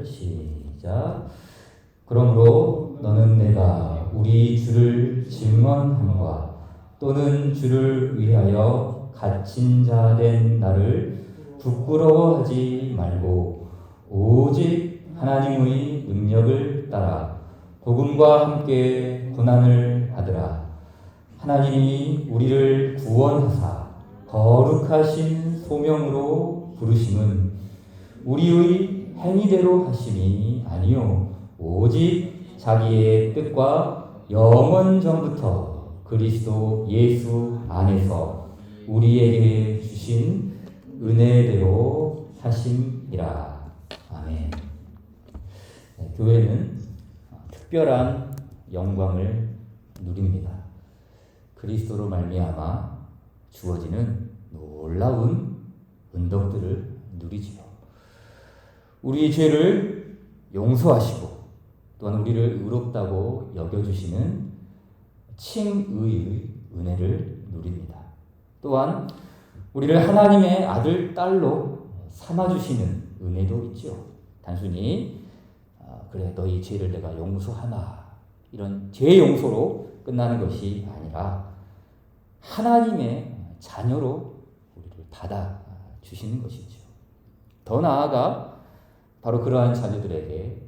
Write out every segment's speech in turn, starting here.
6절 시작. 그러므로 너는 내가 우리 주를 증언함과 또는 주를 위하여 갇힌 자 된 나를 부끄러워하지 말고 오직 하나님의 능력을 따라 복음과 함께 고난을 받으라. 하나님이 우리를 구원하사 거룩하신 소명으로 부르심은 우리의 행위대로 하심이 아니요 오직 자기의 뜻과 영원 전부터 그리스도 예수 안에서 우리에게 주신 은혜대로 하심이라. 아멘. 네, 교회는 특별한 영광을 누립니다. 그리스도로 말미암아 주어지는 놀라운 은덕들을 누리지요. 우리의 죄를 용서하시고 또한 우리를 의롭다고 여겨주시는 칭의의 은혜를 누립니다. 또한 우리를 하나님의 아들, 딸로 삼아주시는 은혜도 있죠. 단순히 그래 너희 죄를 내가 용서하나 이런 죄 용서로 끝나는 것이 아니라 하나님의 자녀로 우리를 받아주시는 것이죠. 더 나아가 바로 그러한 자녀들에게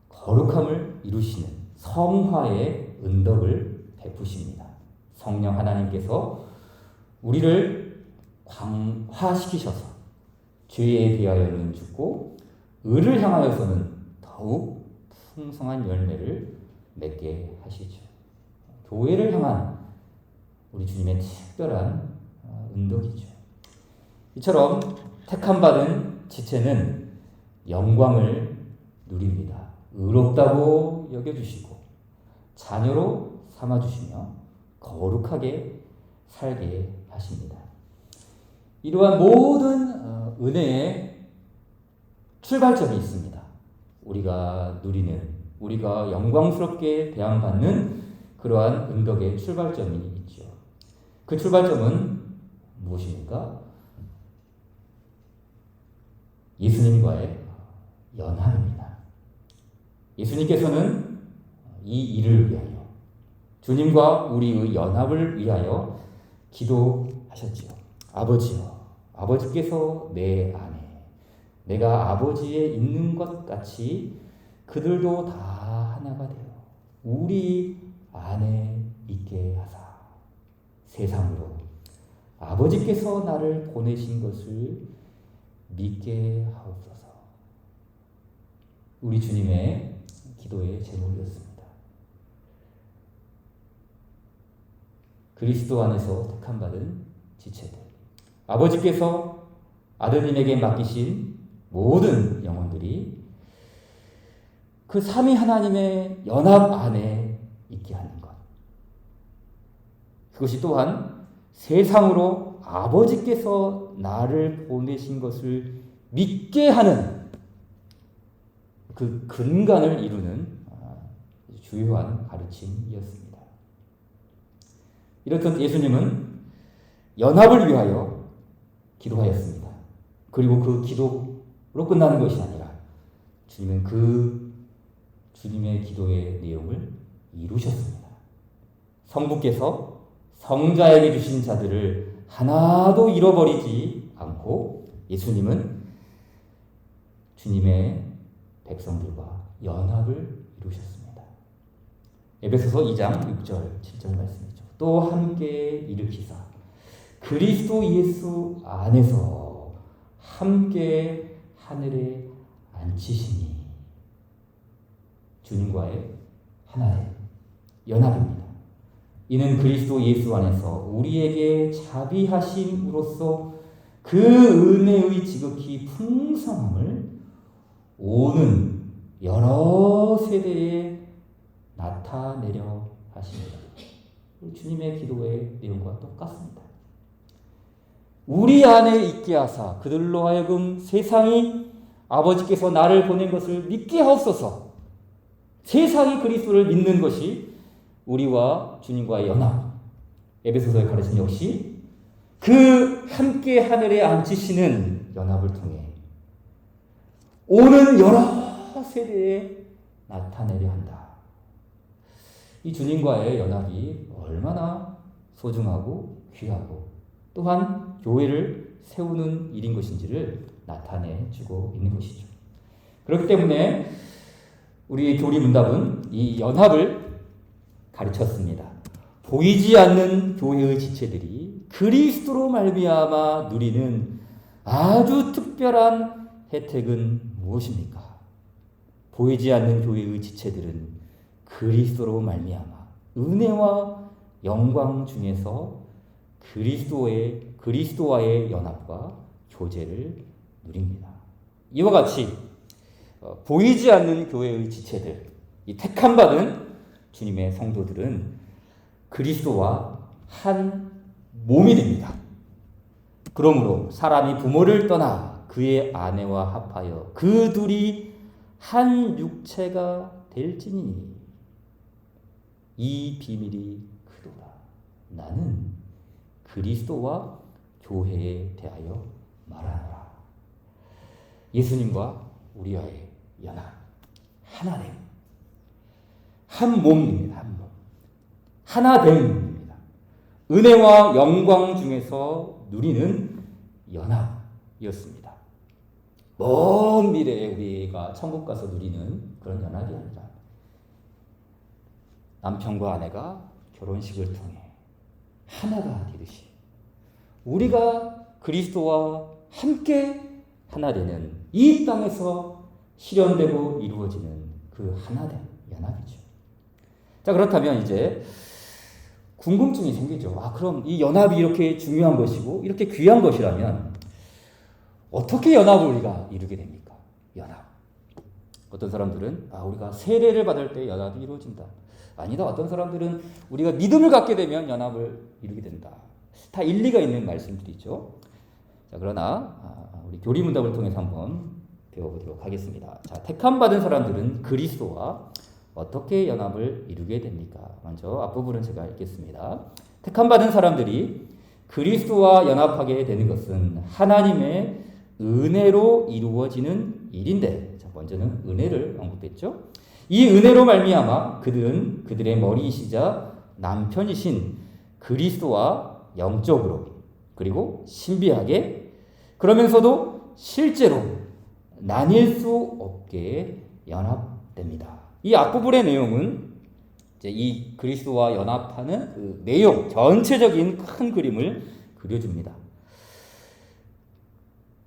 거룩함을 이루시는 성화의 은덕을 베푸십니다. 성령 하나님께서 우리를 광화시키셔서 죄에 대하여는 죽고 의를 향하여서는 더욱 풍성한 열매를 맺게 하시죠. 교회를 향한 우리 주님의 특별한 은덕이죠. 이처럼 택함받은 지체는 영광을 누립니다. 의롭다고 여겨주시고 자녀로 삼아주시며 거룩하게 살게 하십니다. 이러한 모든 은혜의 출발점이 있습니다. 우리가 영광스럽게 대함받는 그러한 은덕의 출발점이 있죠. 그 출발점은 무엇입니까? 예수님과의 연합입니다. 예수님께서는 이 일을 위하여 주님과 우리의 연합을 위하여 기도하셨지요. 아버지여, 아버지께서 내 안에 내가 아버지에 있는 것 같이 그들도 다 하나가 되어 우리 안에 있게 하사 세상으로 아버지께서 나를 보내신 것을 믿게 하옵소서. 우리 주님의 기도의 제목이었습니다. 그리스도 안에서 택함받은 지체들, 아버지께서 아드님에게 맡기신 모든 영혼들이 그 삼위 하나님의 연합 안에 있게 하는 것, 그것이 또한 세상으로 아버지께서 나를 보내신 것을 믿게 하는 그 근간을 이루는 주요한 가르침이었습니다. 이렇듯 예수님은 연합을 위하여 기도하였습니다. 그리고 그 기도로 끝나는 것이 아니라 주님은 그 주님의 기도의 내용을 이루셨습니다. 성부께서 성자에게 주신 자들을 하나도 잃어버리지 않고 예수님은 주님의 백성들과 연합을 이루셨습니다. 에베소서 2장 6절 7절 말씀이죠. 또 함께 일으키사 그리스도 예수 안에서 함께 하늘에 앉히시니 주님과의 하나의 연합입니다. 이는 그리스도 예수 안에서 우리에게 자비하심으로써 그 은혜의 지극히 풍성함을 오는 여러 세대에 나타내려 하십니다. 주님의 기도의 내용과 똑같습니다. 우리 안에 있게 하사 그들로 하여금 세상이 아버지께서 나를 보낸 것을 믿게 하옵소서. 세상이 그리스도를 믿는 것이 우리와 주님과의 연합. 에베소서의 가르침 역시 그 함께 하늘에 앉히시는 연합을 통해 오는 여러 세대에 나타내려 한다. 이 주님과의 연합이 얼마나 소중하고 귀하고 또한 교회를 세우는 일인 것인지를 나타내주고 있는 것이죠. 그렇기 때문에 우리 교리문답은 이 연합을 가르쳤습니다. 보이지 않는 교회의 지체들이 그리스도로 말미암아 누리는 아주 특별한 혜택은 무엇입니까? 보이지 않는 교회의 지체들은 그리스도로 말미암아 은혜와 영광 중에서 그리스도와의 연합과 교제를 누립니다. 이와 같이 보이지 않는 교회의 지체들, 이 택함받은 주님의 성도들은 그리스도와 한 몸이 됩니다. 그러므로 사람이 부모를 떠나 그의 아내와 합하여 그 둘이 한 육체가 될지니 이 비밀이 크도다. 나는 그리스도와 교회에 대하여 말하노라. 예수님과 우리와의 연합, 하나됨, 한 몸입니다. 한 몸, 하나됨입니다. 은혜와 영광 중에서 누리는 연합이었습니다. 먼 미래에 우리가 천국 가서 누리는 그런 연합이 아니라 남편과 아내가 결혼식을 통해 하나가 되듯이 우리가 그리스도와 함께 하나 되는 이 땅에서 실현되고 이루어지는 그 하나된 연합이죠. 자, 그렇다면 이제 궁금증이 생기죠. 그럼 이 연합이 이렇게 중요한 것이고 이렇게 귀한 것이라면 어떻게 연합을 우리가 이루게 됩니까? 연합. 어떤 사람들은 우리가 세례를 받을 때 연합이 이루어진다. 아니다. 어떤 사람들은 우리가 믿음을 갖게 되면 연합을 이루게 된다. 다 일리가 있는 말씀들이죠. 자, 그러나 우리 교리문답을 통해서 한번 배워보도록 하겠습니다. 자, 택함 받은 사람들은 그리스도와 어떻게 연합을 이루게 됩니까? 먼저 앞부분은 제가 읽겠습니다. 택함 받은 사람들이 그리스도와 연합하게 되는 것은 하나님의 은혜로 이루어지는 일인데, 자, 먼저는 은혜를 언급했죠. 이 은혜로 말미암아 그들은 그들의 머리이시자 남편이신 그리스도와 영적으로 그리고 신비하게 그러면서도 실제로 나뉠 수 없게 연합됩니다. 이 앞부분의 내용은 이제 이 그리스도와 연합하는 그 내용 전체적인 큰 그림을 그려줍니다.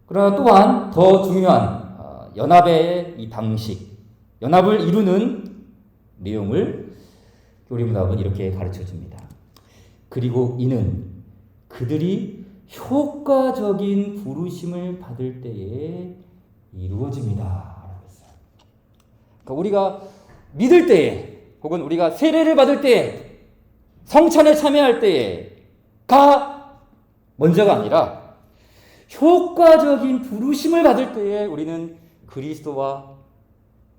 그러나 또한 더 중요한 연합의 이 방식, 연합을 이루는 내용을 교리문답은 이렇게 가르쳐줍니다. 그리고 이는 그들이 효과적인 부르심을 받을 때에 이루어집니다. 그러니까 우리가 믿을 때에 혹은 우리가 세례를 받을 때에 성찬에 참여할 때에가 먼저가 아니라 효과적인 부르심을 받을 때에 우리는 그리스도와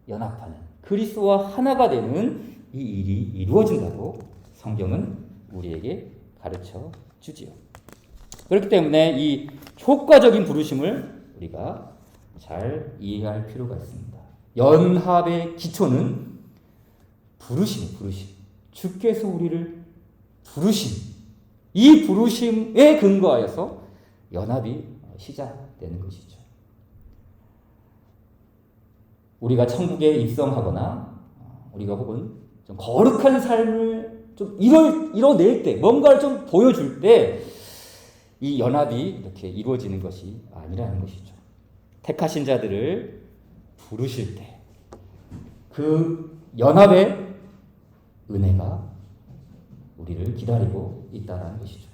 연합하는, 그리스도와 하나가 되는 이 일이 이루어진다고 성경은 우리에게 가르쳐 주지요. 그렇기 때문에 이 효과적인 부르심을 우리가 잘 이해할 필요가 있습니다. 연합의 기초는 부르심. 주께서 우리를 부르심. 이 부르심에 근거하여서 연합이 시작되는 것이죠. 우리가 천국에 입성하거나 우리가 혹은 좀 거룩한 삶을 좀 이뤄낼 때, 뭔가를 좀 보여줄 때 이 연합이 이렇게 이루어지는 것이 아니라는 것이죠. 택하신 자들을 부르실 때 그 연합의 은혜가 우리를 기다리고 있다는 것이죠.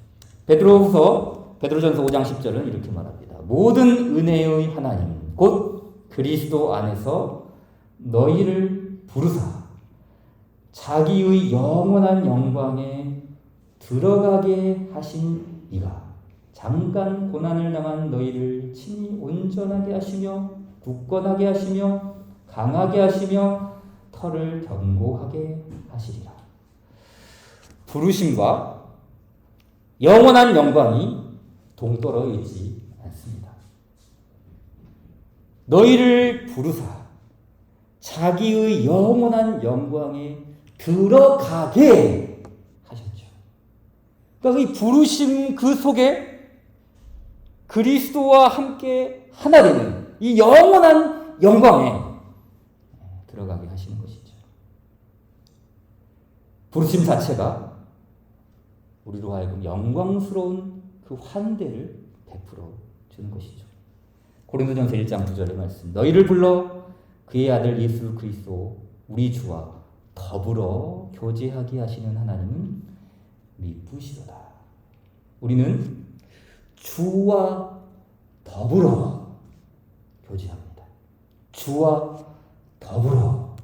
베드로전서 5장 10절은 이렇게 말합니다. 모든 은혜의 하나님 곧 그리스도 안에서 너희를 부르사 자기의 영원한 영광에 들어가게 하신 이가 잠깐 고난을 당한 너희를 친히 온전하게 하시며 굳건하게 하시며 강하게 하시며 터를 견고하게 하시리라. 부르심과 영원한 영광이 동떨어 있지 않습니다. 너희를 부르사 자기의 영원한 영광에 들어가게 하셨죠. 그러니까 이 부르심 그 속에 그리스도와 함께 하나 되는 이 영원한 영광에 들어가게 하시는 것이죠. 부르심 자체가 우리로 하여금 영광스러운 그 환대를 베풀어 주는 것이죠. 고린도전서 1장 9절의 말씀. 너희를 불러 그의 아들 예수 그리스도 우리 주와 더불어 교제하게 하시는 하나님은 미쁘시도다. 우리는 주와 더불어 교제합니다. 주와 더불어.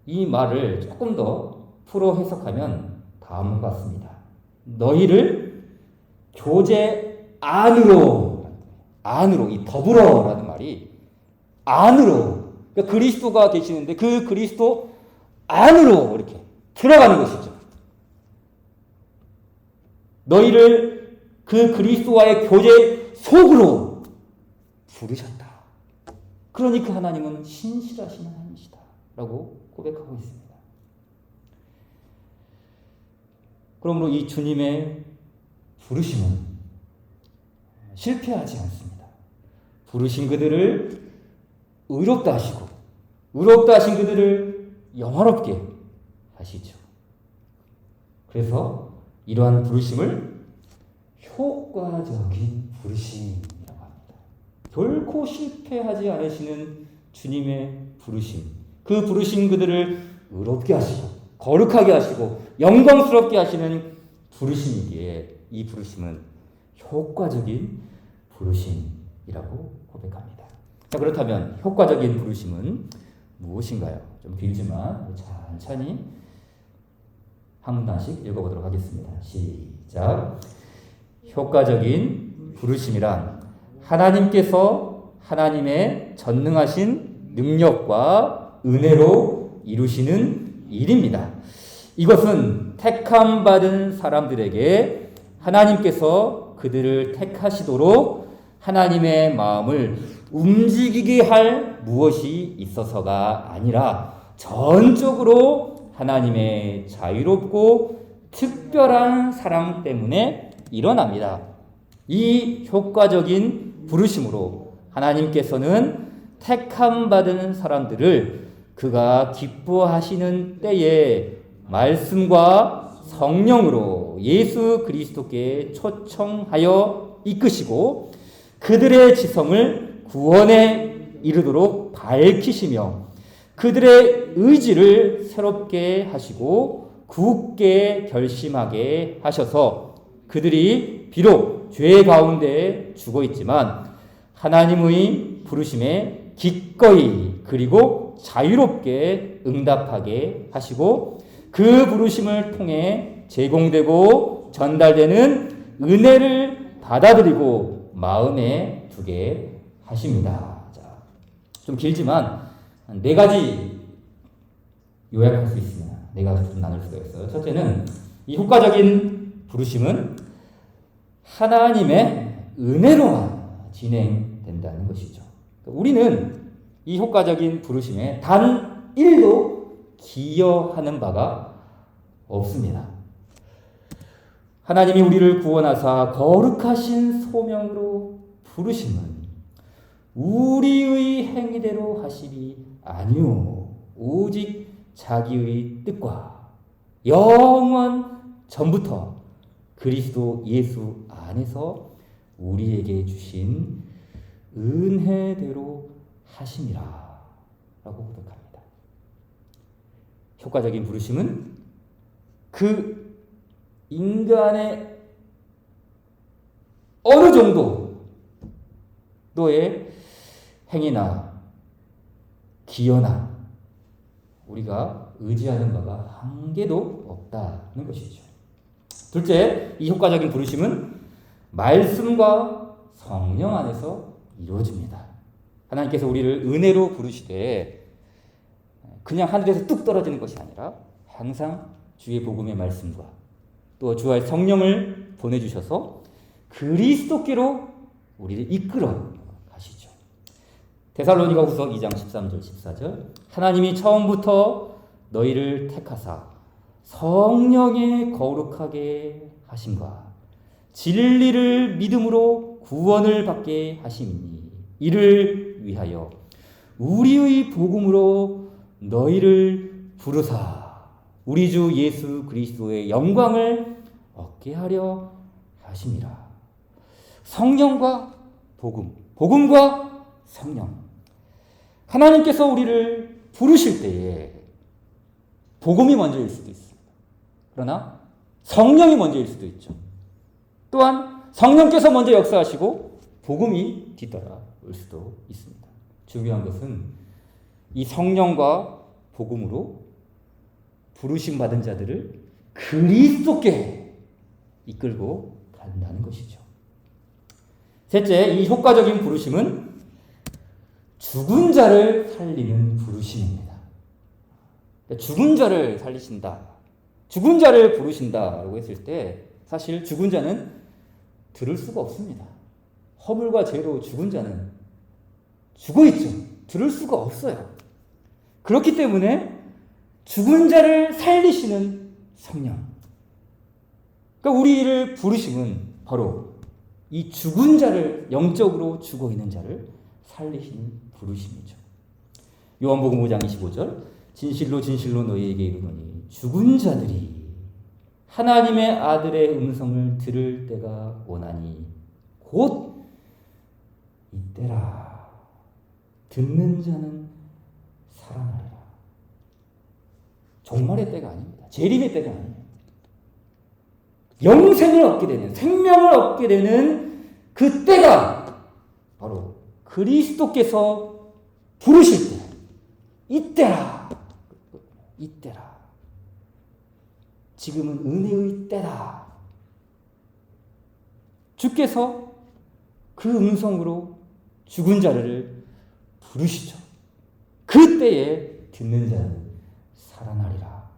이 말을 조금 더 풀어 해석하면 다음과 같습니다. 너희를 교제 안으로, 이 더불어라는 말이 안으로, 그러니까 그리스도가 계시는데 그 그리스도 안으로 이렇게 들어가는 것이죠. 너희를 그 그리스도와의 교제 속으로 부르셨다. 그러니 그 하나님은 신실하신 하나님이시다 라고 고백하고 있습니다. 그러므로 이 주님의 부르심은 실패하지 않습니다. 부르신 그들을 의롭다 하시고 의롭다 하신 그들을 영화롭게 하시죠. 그래서 이러한 부르심을 효과적인 부르심이라고 합니다. 결코 실패하지 않으시는 주님의 부르심, 그 부르신 그들을 의롭게 하시고 거룩하게 하시고 영광스럽게 하시는 부르심이기에 이 부르심은 효과적인 부르심이라고 고백합니다. 자, 그렇다면 효과적인 부르심은 무엇인가요? 좀 길지만 천천히 한 문단씩 읽어보도록 하겠습니다. 시작. 효과적인 부르심이란 하나님께서 하나님의 전능하신 능력과 은혜로 이루시는 일입니다. 이것은 택함 받은 사람들에게 하나님께서 그들을 택하시도록 하나님의 마음을 움직이게 할 무엇이 있어서가 아니라 전적으로 하나님의 자유롭고 특별한 사랑 때문에 일어납니다. 이 효과적인 부르심으로 하나님께서는 택함 받은 사람들을 그가 기뻐하시는 때에 말씀과 성령으로 예수 그리스도께 초청하여 이끄시고 그들의 지성을 구원에 이르도록 밝히시며 그들의 의지를 새롭게 하시고 굳게 결심하게 하셔서 그들이 비록 죄 가운데 죽어 있지만 하나님의 부르심에 기꺼이 그리고 자유롭게 응답하게 하시고 그 부르심을 통해 제공되고 전달되는 은혜를 받아들이고 마음에 두게 하십니다. 자, 좀 길지만 네 가지 요약할 수 있습니다. 네 가지 좀 나눌 수가 있어요. 첫째는 이 효과적인 부르심은 하나님의 은혜로만 진행된다는 것이죠. 우리는 이 효과적인 부르심에 단 1도 기여하는 바가 없습니다. 하나님이 우리를 구원하사 거룩하신 소명으로 부르심은 우리의 행위대로 하시리 아니요 오직 자기의 뜻과 영원 전부터 그리스도 예수 안에서 우리에게 주신 은혜대로 하심이라 라고 고백합니다. 효과적인 부르심은 그 인간의 어느 정도 너의 행위나 기여나 우리가 의지하는 바가 한 개도 없다는 것이죠. 둘째, 이 효과적인 부르심은 말씀과 성령 안에서 이루어집니다. 하나님께서 우리를 은혜로 부르시되 그냥 하늘에서 뚝 떨어지는 것이 아니라 항상 주의 복음의 말씀과 또 주의 성령을 보내주셔서 그리스도께로 우리를 이끌어 가시죠. 데살로니가후서 2장 13절 14절 하나님이 처음부터 너희를 택하사 성령에 거룩하게 하심과 진리를 믿음으로 구원을 받게 하심이니 이를 위하여 우리의 복음으로 너희를 부르사 우리 주 예수 그리스도의 영광을 얻게 하려 하심이라. 성령과 복음, 복음과 성령. 하나님께서 우리를 부르실 때에 복음이 먼저일 수도 있습니다. 그러나 성령이 먼저일 수도 있죠. 또한 성령께서 먼저 역사하시고 복음이 뒤따라올 수도 있습니다. 중요한 것은 이 성령과 복음으로 부르심 받은 자들을 그리스도께 이끌고 간다는 것이죠. 셋째, 이 효과적인 부르심은 죽은 자를 살리는 부르심입니다. 죽은 자를 살리신다, 죽은 자를 부르신다라고 했을 때 사실 죽은 자는 들을 수가 없습니다. 허물과 죄로 죽은 자는 죽어 있죠. 들을 수가 없어요. 그렇기 때문에 죽은 자를 살리시는 성령. 그러니까 우리를 부르심은 바로 이 죽은 자를, 영적으로 죽어 있는 자를 살리시는 부르심이죠. 요한복음 5장 25절 진실로 진실로 너희에게 이르노니 죽은 자들이 하나님의 아들의 음성을 들을 때가 오나니 곧 이때라. 듣는 자는 살아나리라. 종말의 때가 아닙니다. 재림의 때가 아닙니다. 영생을 얻게 되는, 생명을 얻게 되는 그 때가 바로 그리스도께서 부르실 때, 이때라. 이때라. 지금은 은혜의 때다. 주께서 그 음성으로 죽은 자를 부르시죠. 그 때에 듣는 자는 살아나리라.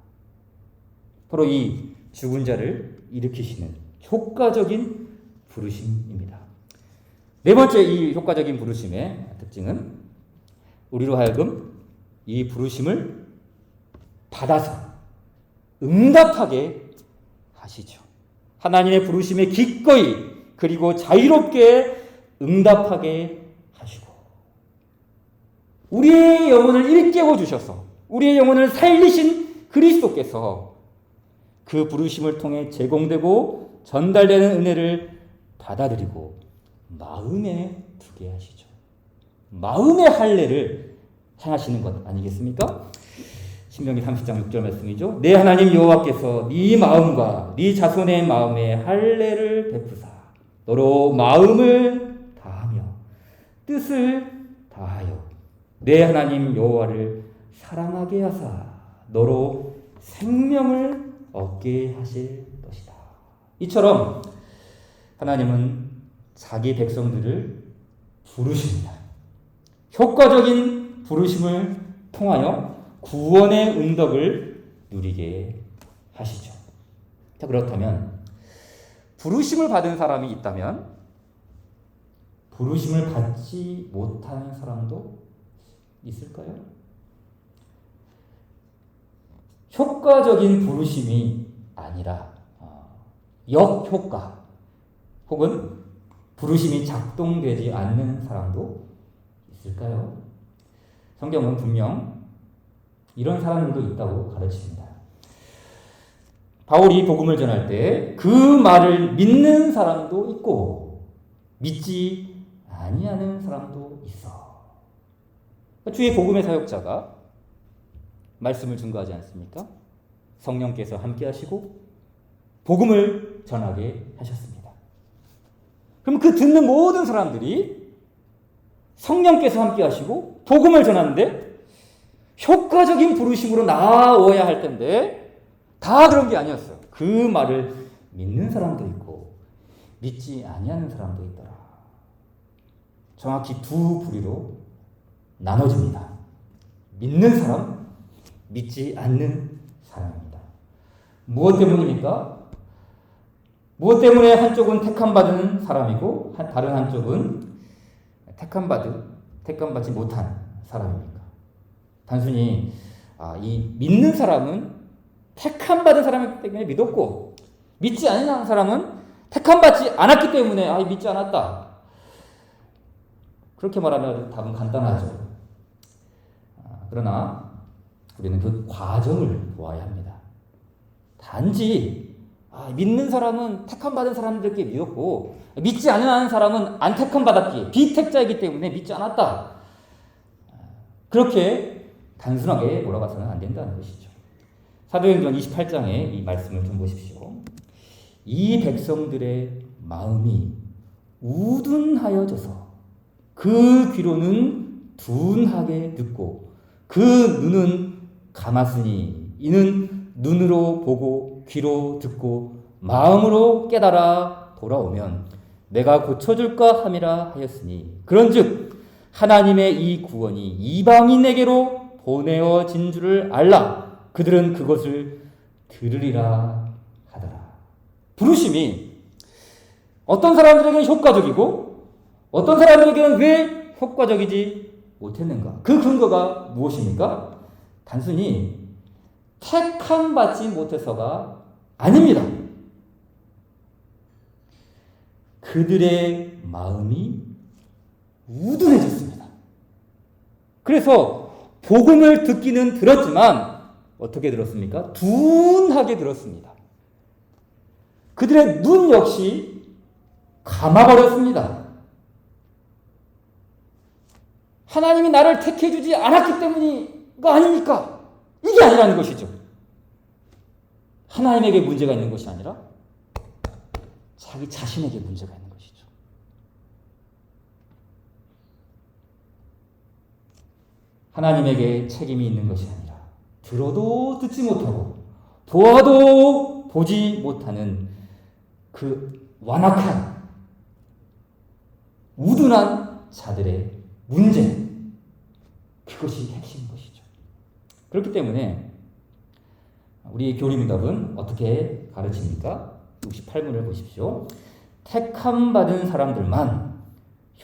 바로 이 죽은 자를 일으키시는 효과적인 부르심입니다. 네 번째 이 효과적인 부르심의 특징은 우리로 하여금 이 부르심을 받아서 응답하게 하시죠. 하나님의 부르심에 기꺼이 그리고 자유롭게 응답하게 하시고 우리의 영혼을 일깨워 주셔서 우리의 영혼을 살리신 그리스도께서 그 부르심을 통해 제공되고 전달되는 은혜를 받아들이고 마음에 두게 하시죠. 마음의 할례를 행하시는 것 아니겠습니까? 신명기 30장 6절 말씀이죠. 내 하나님 여호와께서 네 마음과 네 자손의 마음에 할례를 베푸사 너로 마음을 다하며 뜻을 다하여 내 하나님 여호와를 사랑하게 하사 너로 생명을 얻게 하실 것이다. 이처럼 하나님은 자기 백성들을 부르십니다. 효과적인 부르심을 통하여 구원의 응답을 누리게 하시죠. 자, 그렇다면 부르심을 받은 사람이 있다면 부르심을 받지 못하는 사람도 있을까요? 효과적인 부르심이 아니라 역효과 혹은 부르심이 작동되지 않는 사람도 있을까요? 성경은 분명 이런 사람들도 있다고 가르칩니다. 바울이 복음을 전할 때 그 말을 믿는 사람도 있고 믿지 아니하는 사람도 있어. 주의 복음의 사역자가 말씀을 증거하지 않습니까? 성령께서 함께 하시고 복음을 전하게 하셨습니다. 그럼 그 듣는 모든 사람들이 성령께서 함께 하시고 복음을 전하는데 효과적인 부르심으로 나아와야 할 텐데 다 그런 게 아니었어요. 그 말을 믿는 사람도 있고 믿지 아니하는 사람도 있더라. 정확히 두 부류로 나눠집니다. 믿는 사람, 믿지 않는 사람입니다. 무엇 때문입니까? 무엇 때문에 한쪽은 택함받은 사람이고 다른 한쪽은 택함받은 택함받지 못한 사람입니까? 단순히 이 믿는 사람은 택함받은 사람이기 때문에 믿었고, 믿지 않는 사람은 택함받지 않았기 때문에 믿지 않았다. 그렇게 말하면 답은 간단하죠. 그러나 우리는 그 과정을 보아야 합니다. 단지 믿는 사람은 택함받은 사람들께 믿었고, 믿지 않는 사람은 안 택함받았기에 비택자이기 때문에 믿지 않았다. 그렇게 단순하게 몰아가서는 안 된다는 것이죠. 사도행전 28장의 이 말씀을 좀 보십시오. 이 백성들의 마음이 우둔하여져서 그 귀로는 둔하게 듣고 그 눈은 감았으니 이는 눈으로 보고 귀로 듣고 마음으로 깨달아 돌아오면 내가 고쳐줄까 함이라 하였으니 그런즉 하나님의 이 구원이 이방인에게로 보내어진 줄을 알라. 그들은 그것을 들으리라 하더라. 부르심이 어떤 사람들에게는 효과적이고 어떤 사람들에게는 왜 효과적이지 못했는가? 그 근거가 무엇입니까? 단순히 택함 받지 못해서가 아닙니다. 그들의 마음이 우둔해졌습니다. 그래서 복음을 듣기는 들었지만 어떻게 들었습니까? 둔하게 들었습니다. 그들의 눈 역시 감아버렸습니다. 하나님이 나를 택해주지 않았기 때문이가 아닙니까? 이게 아니라는 것이죠. 하나님에게 문제가 있는 것이 아니라 자기 자신에게 문제가 있는 것이죠. 하나님에게 책임이 있는 것이 아니라 들어도 듣지 못하고 보아도 보지 못하는 그 완악한 우둔한 자들의 문제, 그것이 핵심인 것이죠. 그렇기 때문에 우리 교리문답은 어떻게 가르칩니까? 68문을 보십시오. 택함 받은 사람들만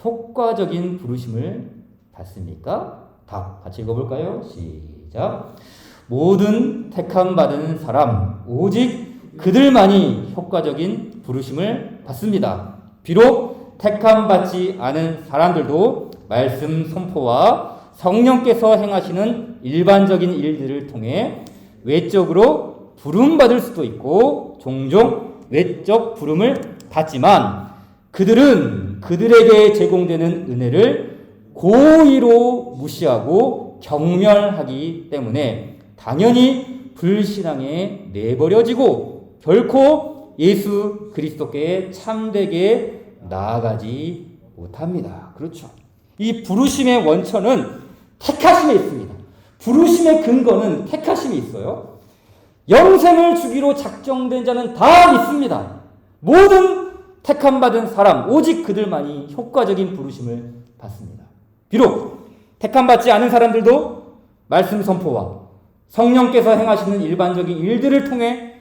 효과적인 부르심을 받습니까? 답 같이 읽어볼까요? 시작. 모든 택함 받은 사람 오직 그들만이 효과적인 부르심을 받습니다. 비록 택함 받지 않은 사람들도 말씀 선포와 성령께서 행하시는 일반적인 일들을 통해 외적으로 부름받을 수도 있고 종종 외적 부름을 받지만 그들은 그들에게 제공되는 은혜를 고의로 무시하고 경멸하기 때문에 당연히 불신앙에 내버려지고 결코 예수 그리스도께 참되게 나아가지 못합니다. 그렇죠. 이 부르심의 원천은 택하심에 있습니다. 부르심의 근거는 택하심이 있어요. 영생을 주기로 작정된 자는 다 있습니다. 모든 택함받은 사람 오직 그들만이 효과적인 부르심을 받습니다. 비록 택함받지 않은 사람들도 말씀 선포와 성령께서 행하시는 일반적인 일들을 통해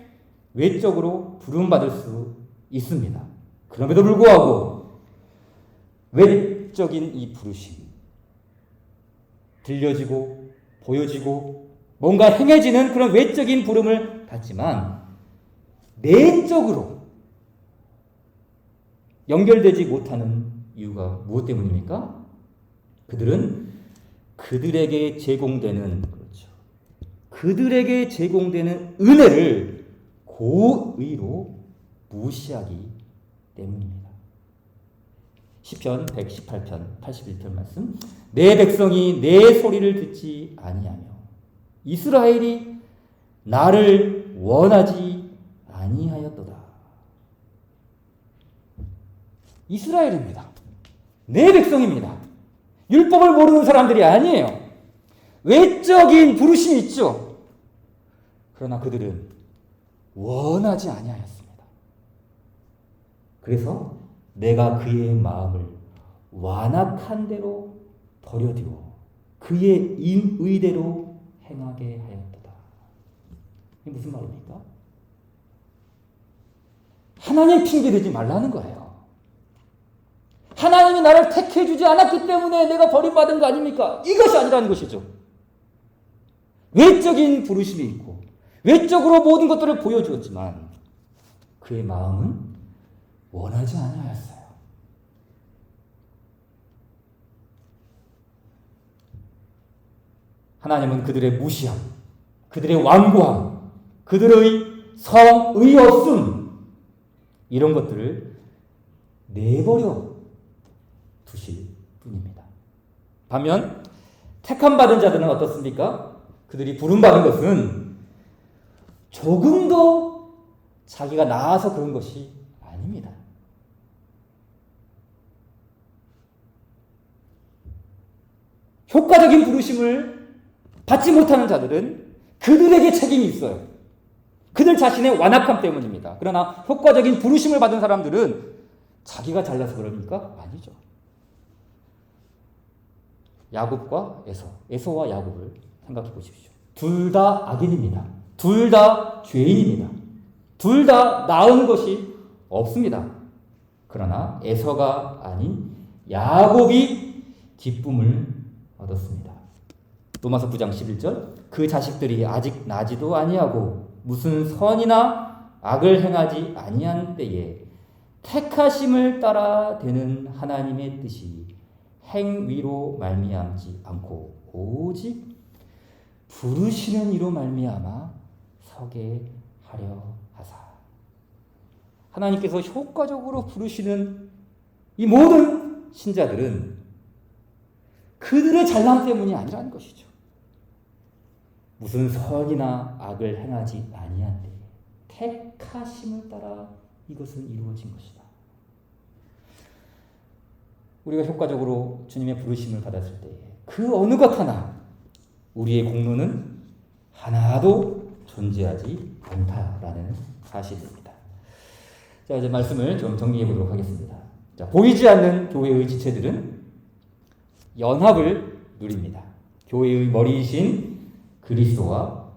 외적으로 부름받을 수 있습니다. 그럼에도 불구하고 외적인 이 부르심, 들려지고 보여지고 뭔가 행해지는 그런 외적인 부름을 받지만 내적으로 연결되지 못하는 이유가 무엇 때문입니까? 그들은 그들에게 제공되는, 그렇죠, 그들에게 제공되는 은혜를 고의로 무시하기 때문입니다. 시편 118편 81편 말씀. 내 백성이 내 소리를 듣지 아니하며 이스라엘이 나를 원하지 아니하였도다. 이스라엘입니다. 내 백성입니다. 율법을 모르는 사람들이 아니에요. 외적인 부르심이 있죠. 그러나 그들은 원하지 아니하였습니다. 그래서 내가 그의 마음을 완악한 대로 버려두어 그의 임의대로 행하게 하였도다. 이게 무슨 말입니까? 하나님 핑계대지 말라는 거예요. 하나님이 나를 택해주지 않았기 때문에 내가 버림받은 거 아닙니까? 이것이 아니라는 것이죠. 외적인 부르심이 있고 외적으로 모든 것들을 보여주었지만 그의 마음은 원하지 아니하였어요. 하나님은 그들의 무시함, 그들의 완고함, 그들의 성의 없음 이런 것들을 내버려 두실 뿐입니다. 반면 택함 받은 자들은 어떻습니까? 그들이 부름받은 것은 조금 더 자기가 나아서 그런 것이 아닙니다. 효과적인 부르심을 받지 못하는 자들은 그들에게 책임이 있어요. 그들 자신의 완악함 때문입니다. 그러나 효과적인 부르심을 받은 사람들은 자기가 잘나서 그러니까 아니죠. 야곱과 에서와 야곱을 생각해 보십시오. 둘 다 악인입니다. 둘 다 죄인입니다. 둘 다 나은 것이 없습니다. 그러나 에서가 아닌 야곱이 기쁨을 얻었습니다. 로마서 9장 11절 그 자식들이 아직 나지도 아니하고 무슨 선이나 악을 행하지 아니한 때에 택하심을 따라 되는 하나님의 뜻이 행위로 말미암지 않고 오직 부르시는 이로 말미암아 서게 하려 하사. 하나님께서 효과적으로 부르시는 이 모든 신자들은 그들의 잘남 때문이 아니라는 것이죠. 무슨 선이나 악을 행하지 아니한 때에 택하심을 따라 이것은 이루어진 것이다. 우리가 효과적으로 주님의 부르심을 받았을 때에 그 어느 것 하나 우리의 공로는 하나도 존재하지 않다라는 사실입니다. 자, 이제 말씀을 좀 정리해 보도록 하겠습니다. 자, 보이지 않는 교회의 지체들은 연합을 누립니다. 교회의 머리이신 그리스도와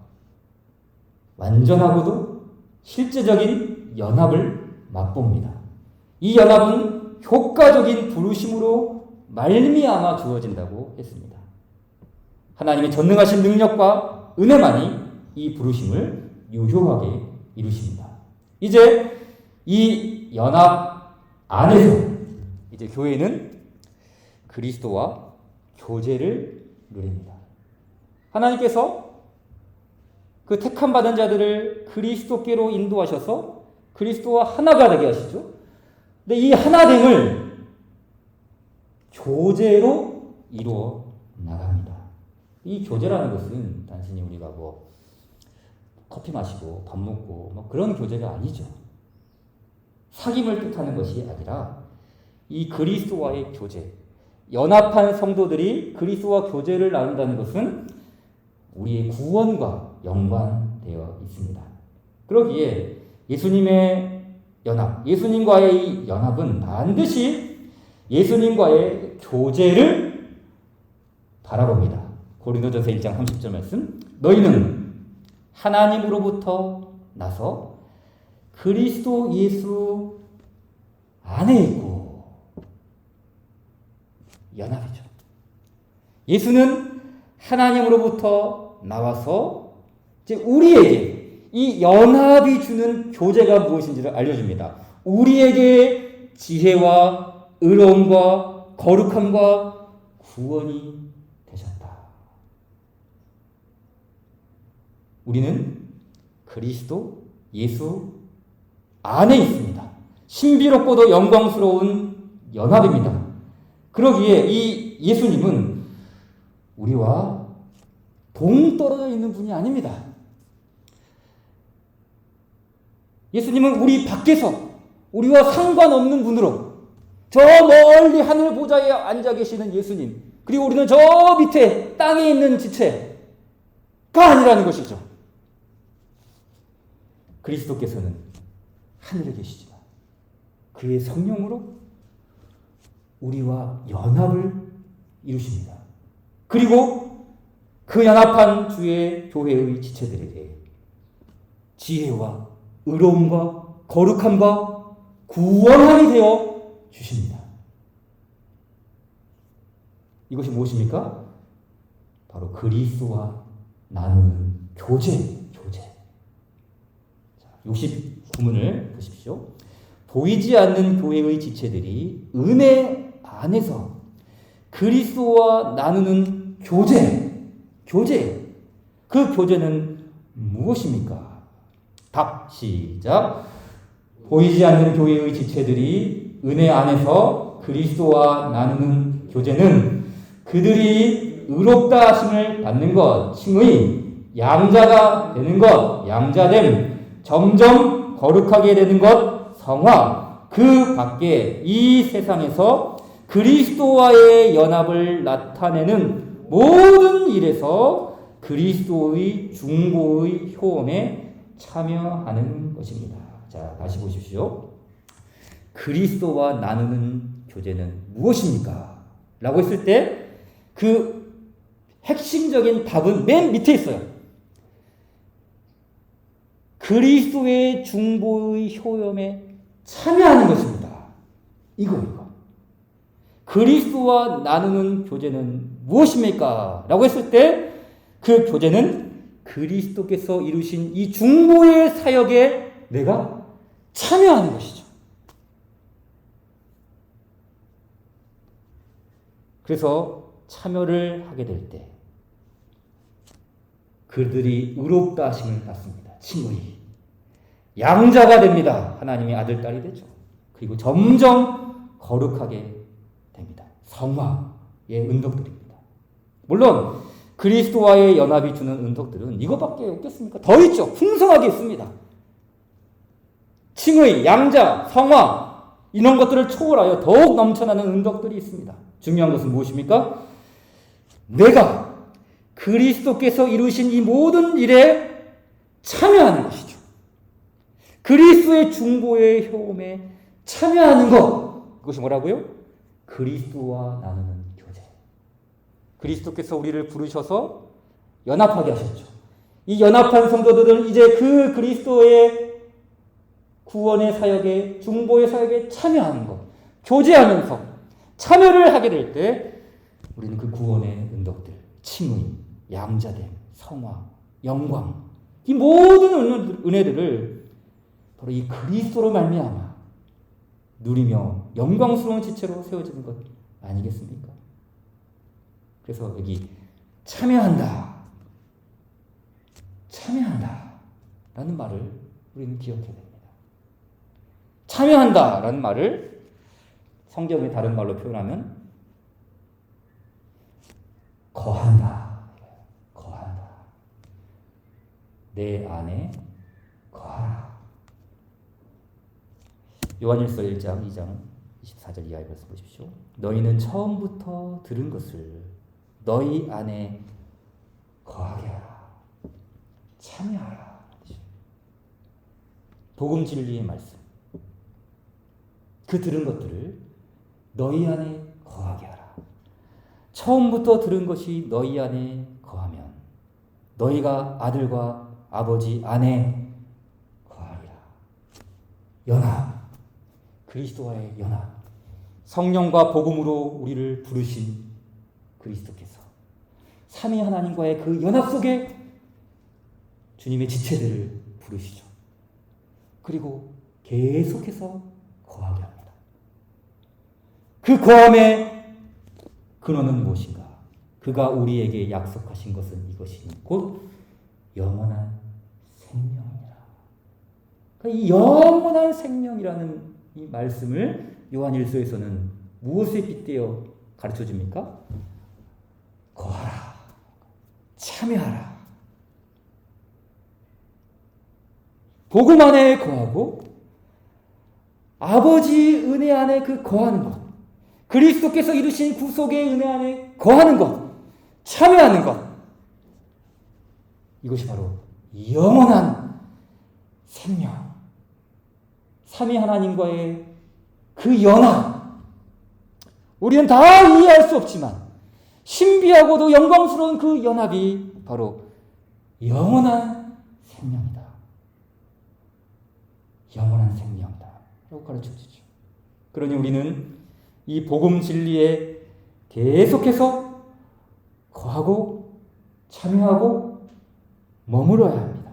완전하고도 실제적인 연합을 맛봅니다. 이 연합은 효과적인 부르심으로 말미암아 주어진다고 했습니다. 하나님의 전능하신 능력과 은혜만이 이 부르심을 유효하게 이루십니다. 이제 이 연합 안에서 이제 교회는 그리스도와 교제를 누립니다. 하나님께서 그 택함 받은 자들을 그리스도께로 인도하셔서 그리스도와 하나가 되게 하시죠. 근데 이 하나됨을 교제로 이루어 나갑니다. 이 교제라는 것은 단순히 우리가 뭐 커피 마시고 밥 먹고 뭐 그런 교제가 아니죠. 사귐을 뜻하는 것이 아니라 이 그리스도와의 교제, 연합한 성도들이 그리스도와 교제를 나눈다는 것은 우리의 구원과 연관되어 있습니다. 그러기에 예수님의 연합, 예수님과의 이 연합은 반드시 예수님과의 교제를 바라봅니다. 고린도전서 1장 30절 말씀, 너희는 하나님으로부터 나서 그리스도 예수 안에 있고, 연합이죠. 예수는 하나님으로부터 나와서 이제 우리에게 이 연합이 주는 교제가 무엇인지를 알려줍니다. 우리에게 지혜와 의로움과 거룩함과 구원이 되셨다. 우리는 그리스도 예수 안에 있습니다. 신비롭고도 영광스러운 연합입니다. 그러기에 이 예수님은 우리와 동떨어져 있는 분이 아닙니다. 예수님은 우리 밖에서 우리와 상관없는 분으로 저 멀리 하늘 보좌에 앉아 계시는 예수님, 그리고 우리는 저 밑에 땅에 있는 지체가 아니라는 것이죠. 그리스도께서는 하늘에 계시지만 그의 성령으로 우리와 연합을 이루십니다. 그리고 그 연합한 주의 교회의 지체들에게 지혜와 의로움과 거룩함과 구원함이 되어 주십니다. 이것이 무엇입니까? 바로 그리스도와 나누는 교제. 69문을 보십시오. 보이지 않는 교회의 지체들이 은혜 안에서 그리스도와 나누는 교제. 그 교제는 무엇입니까? 답, 시작. 보이지 않는 교회의 지체들이 은혜 안에서 그리스도와 나누는 교제는 그들이 의롭다 하심을 받는 것, 칭의, 양자가 되는 것, 양자됨, 점점 거룩하게 되는 것, 성화, 그 밖에 이 세상에서 그리스도와의 연합을 나타내는 모든 일에서 그리스도의 중보의 효험에 참여하는 것입니다. 자, 다시 보십시오. 그리스도와 나누는 교제는 무엇입니까? 라고 했을 때 그 핵심적인 답은 맨 밑에 있어요. 그리스도의 중보의 효험에 참여하는 것입니다. 이거. 그리스도와 나누는 교제는 무엇입니까? 라고 했을 때 그 교제는 그리스도께서 이루신 이 중보의 사역에 내가 참여하는 것이죠. 그래서 참여를 하게 될 때 그들이 의롭다 하심을 받습니다. 칭의. 양자가 됩니다. 하나님의 아들, 딸이 되죠. 그리고 점점 거룩하게 됩니다. 성화의 은덕들입니다. 물론 그리스도와의 연합이 주는 은덕들은 이것밖에 없겠습니까? 더 있죠. 풍성하게 있습니다. 칭의, 양자, 성화 이런 것들을 초월하여 더욱 넘쳐나는 은덕들이 있습니다. 중요한 것은 무엇입니까? 내가 그리스도께서 이루신 이 모든 일에 참여하는 것이죠. 그리스도의 중보의 효험에 참여하는 것. 그것이 뭐라고요? 그리스도와 나누는 교제. 그리스도께서 우리를 부르셔서 연합하게 하셨죠. 이 연합한 성도들은 이제 그 그리스도의 구원의 사역에, 중보의 사역에 참여하는 것. 교제하면서 참여를 하게 될 때 우리는 그 구원의 은덕들, 칭의, 양자됨, 성화, 영광 이 모든 은혜들을 바로 이 그리스도로 말미암아 누리며 영광스러운 지체로 세워지는 것 아니겠습니까? 그래서 여기 참여한다 라는 말을 우리는 기억해야 됩니다. 참여한다 라는 말을 성경의 다른 말로 표현하면 거한다. 내 안에 거하라. 요한일서 1장 2장 24절 이하의 말씀 보십시오. 너희는 처음부터 들은 것을 너희 안에 거하게 하라. 참여하라. 복음 진리의 말씀. 그 들은 것들을 너희 안에 거하게 하라. 처음부터 들은 것이 너희 안에 거하면 너희가 아들과 아버지 안에 거하리라. 연합, 그리스도와의 연합, 성령과 복음으로 우리를 부르신 그리스도께서 삼위 하나님과의 그 연합 속에 주님의 지체들을 부르시죠. 그리고 계속해서 거하게 합니다. 그 거함의 근원은 무엇인가? 그가 우리에게 약속하신 것은 이것이니 곧 영원한 생명이라. 그러니까 이 영원한 생명이라는 이 말씀을 요한일서에서는 무엇에 빗대어 가르쳐 줍니까? 거하라. 참여하라. 복음 안에 거하고 아버지 은혜 안에 그 거하는 것, 그리스도께서 이루신 구속의 은혜 안에 거하는 것, 참여하는 것, 이것이 바로 영원한 생명, 삼위 하나님과의 그 연합. 우리는 다 이해할 수 없지만 신비하고도 영광스러운 그 연합이 바로 영원한 생명이다. 영원한 생명이다 라고 가르쳐주죠. 그러니 우리는 이 복음 진리에 계속해서 거하고 참여하고 머물러야 합니다.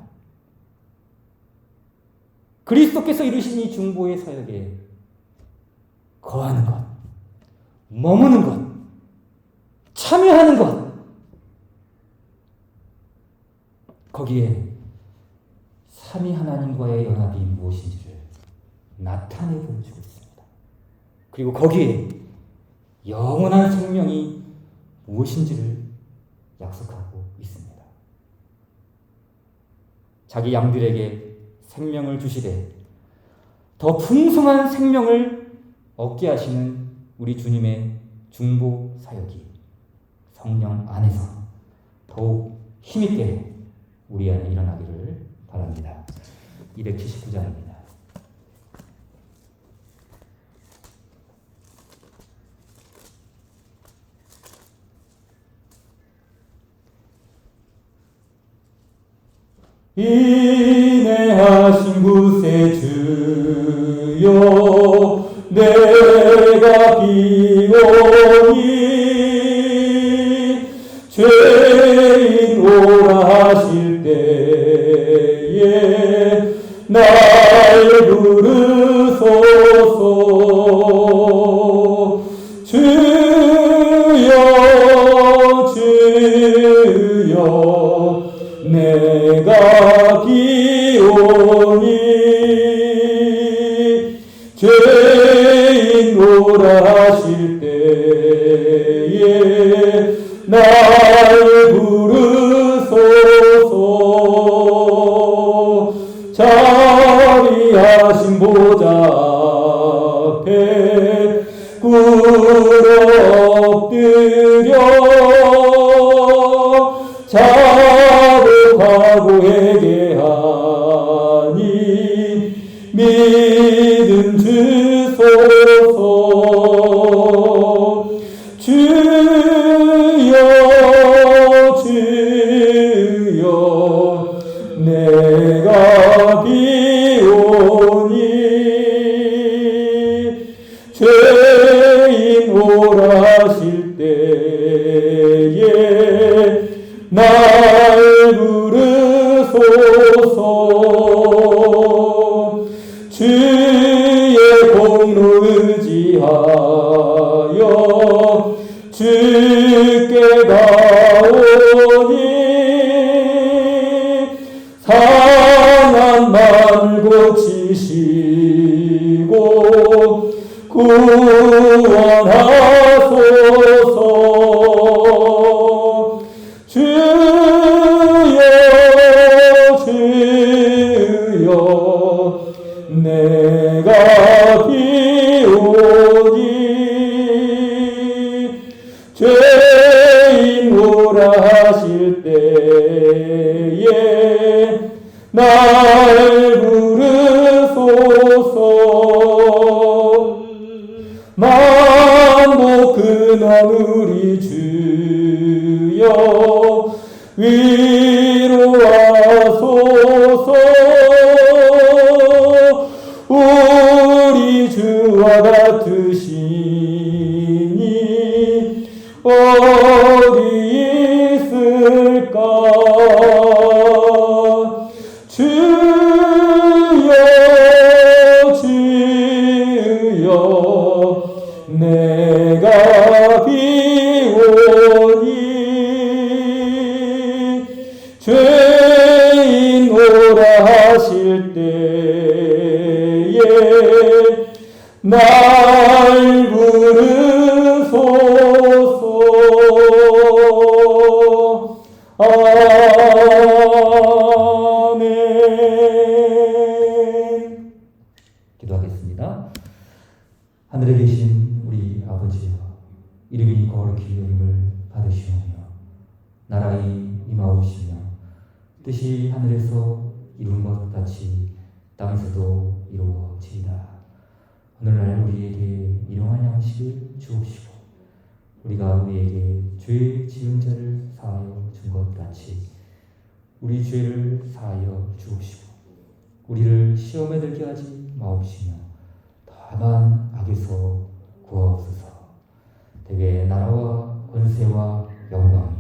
그리스도께서 이루신 이 중보의 사역에 거하는 것, 머무는 것, 참여하는 것, 거기에 삼위 하나님과의 연합이 무엇인지를 나타내 보여주고 있습니다. 그리고 거기에 영원한 생명이 무엇인지를 약속하고 있습니다. 자기 양들에게 생명을 주시되 더 풍성한 생명을 얻게 하시는 우리 주님의 중보 사역이 성령 안에서 더욱 힘있게 우리 안에 일어나기를 바랍니다. 279장입니다. 인내하신 구세주여 내가 비오니 죄인 오라 하실 때에 날 부르소서. 주여 주여 내가 비오니 죄인 오라 하실 때에 날 부르소서. 자비하신 보좌 앞에 꿇어 엎드려 자복하고 회개하니 믿음 주소서. 주여 주여 내가 비오니 죄인 오라 하실 때에 날 부르소서. 주의 공로 의지하여 주께 가오니 상한 마음을 고치시고 구원하소서. 주여 주여 내가 비오니 죄인 오라 하실 때에 날 부르소서. 만복 근원 우리 주여 위로하소서. 우리 주와 같으시니 어디 있을까. 주여 주여 내가 비오니 죄인 오라 하실 때에 날 부르소서. 아멘. 기도하겠습니다. 하늘에 계신 우리 아버지여, 이름이 거룩히 여김을 받으시오며 나라의 임하옵시며 뜻이 하늘에서 이룬 것 같이 땅에서도 이루어지이다. 오늘날 우리에게 일용할 양식을 주옵시고 우리가 우리에게 죄 지은 자를 사하여 준 것 같이 우리 죄를 사하여 주옵시고 우리를 시험에 들게 하지 마옵시며 다만 악에서 구하옵소서. 되게 나라와 권세와 영광이